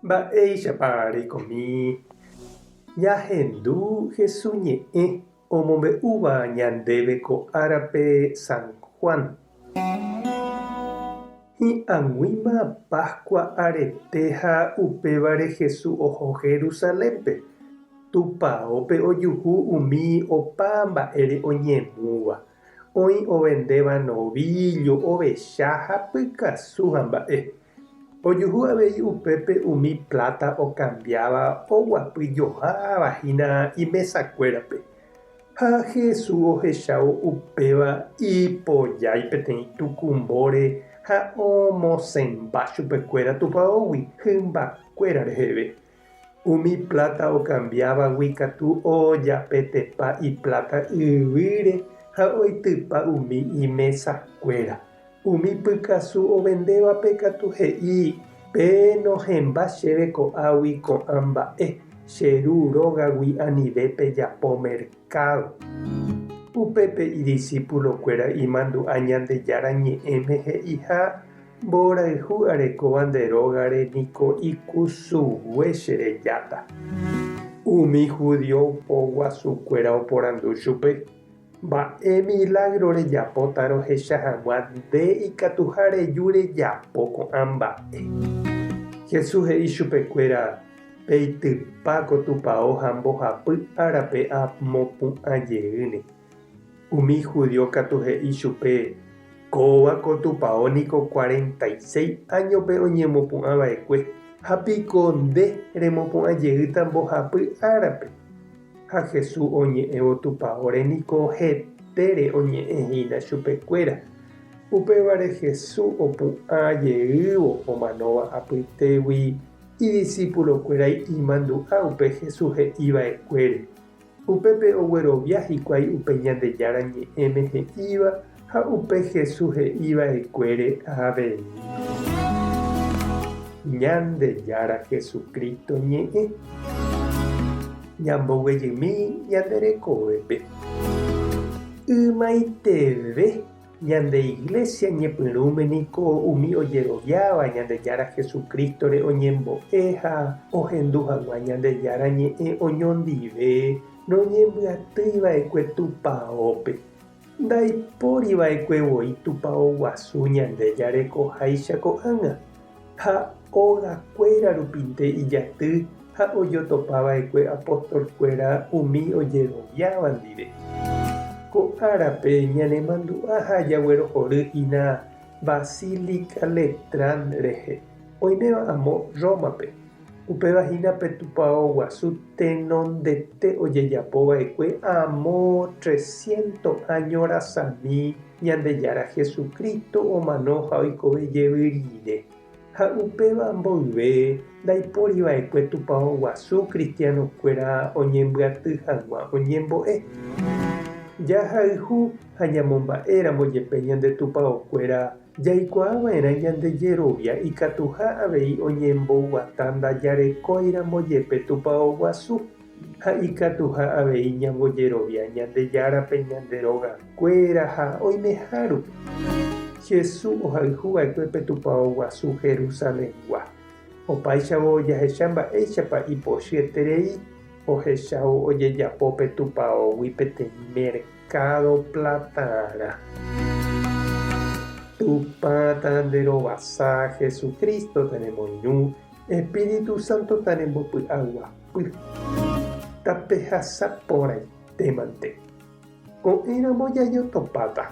Mba'éichapa reikomi jahendu Jesús ñe'ẽ omombe'úva ñandéve ko árape San Juan. Hi'ag̃uíma Pascua arete ha upévare Jesús oho Jerusalénpe. Tupãópe ojuhu umi opa mba'ére oñemúva. Oĩ ovendéva novillo, ovecha ha pykasu ha mba'e. Ojuhu avei upépe umi plata ocambiáva oguapyjoávahína imesakuérape. Ha Jesús ohechávo upéva ipojái peteĩ tukumbóre ha omosẽmba chupekuéra tupãógui hymbakuéra reheve. Umi plata ocambiávagui katu ojapetepa iplata yvýre ha oitypa umi imesakuéra. Umi pykasu ovendévape katu he'i pe nohẽmba chéve ko'águi ko'ã mba'e cheru rógagui anivépe japo mercado. Upépe idiscípulokuéra imandu'a Ñandejára ñe'ẽme he'i ha mborayhu arekóva nde rógare niko ikusugue cherejáta. Umi judío opoguasukuéra oporandu chupe. Mba'e milagro rejapóta rohecha hag̃ua nde ikatuha reju rejapo ko'ã mba'e. Jesús he'i chupekuéra peitypa ko tupão ha mbohapy árape amopu'ãjeýne. Umi judío katu he'i chupe kóva ko tupão niko 46 añope oñemopu'ãva'ekue ha piko nde remopu'ãjeýta mbohapy árape. Ha Jesús oñe'ẽvo tupãóre niko hetére oñe'ẽhína chupekuéra. Upévare Jesús opu'ãjeývo omanóva apytégui idiscípulokuéra imandu'a upe Jesús he'íva'ekuére. Upépe oguerovia hikuái upe Ñandejára ñe'ẽme he'íva ha upe Jesús he'íva'ekuére avei. Ñandejára Jesucristo ñe'ẽ. Ñamboguejymi ñande rekovépe. Ymaiteve ñande iglesia ñepyrũme niko umi ojeroviáva Ñandejára Jesucristore oñembo'e ha ohendu hag̃ua Ñandejára ñe'ẽ oñondive noñembyatýiva'ekue tupãópe. Ndaipóriva'ekuevoi tupão guasu ñande jarekoháicha ko'ág̃a ha ogakuéra rupínte ijaty ha ojotopava'ekue apóstolkuéra umi ojeroviáva ndive. Ko árape ñanemandu'a ha jaguerohoryhína Basílica Letrán rehe. Oiméva amo Rómape. Upevahína pe tupão guasu tenondete ojejapova'ekue amo 300 añorasami Ñandejára Jesucristo omano ha oikovejevy rire. Ha upéva mboyve ndaipóriva'ekue tupão guasu kristianokuéra oñembyaty hag̃ua oñembo'e. Jahayhu ha ñamomba'éramo jepe ñande tupãokuéra jaikuaava'erã ñandejerovia ikatuha avei oñemboguata ndajarekóiramo jepe tupão guasu ha ikatuha avei ñambojerovia Ñandejárape ñande rógakuéra ha oimeha rupi. Jesús ohayhuva'ekue pe tupão guasu Jerusaléngua. Opáichavo jahecha mba'éichapa ipochyetérei ohechávo ojejapo pe tupãógui peteĩ mercado platãra. Tupãta nderovasa Jesucristo taremoirũ Espíritu Santo tarembopy'aguapy. Tapehasa porãitémante. Ko'ẽramo jajotopáta.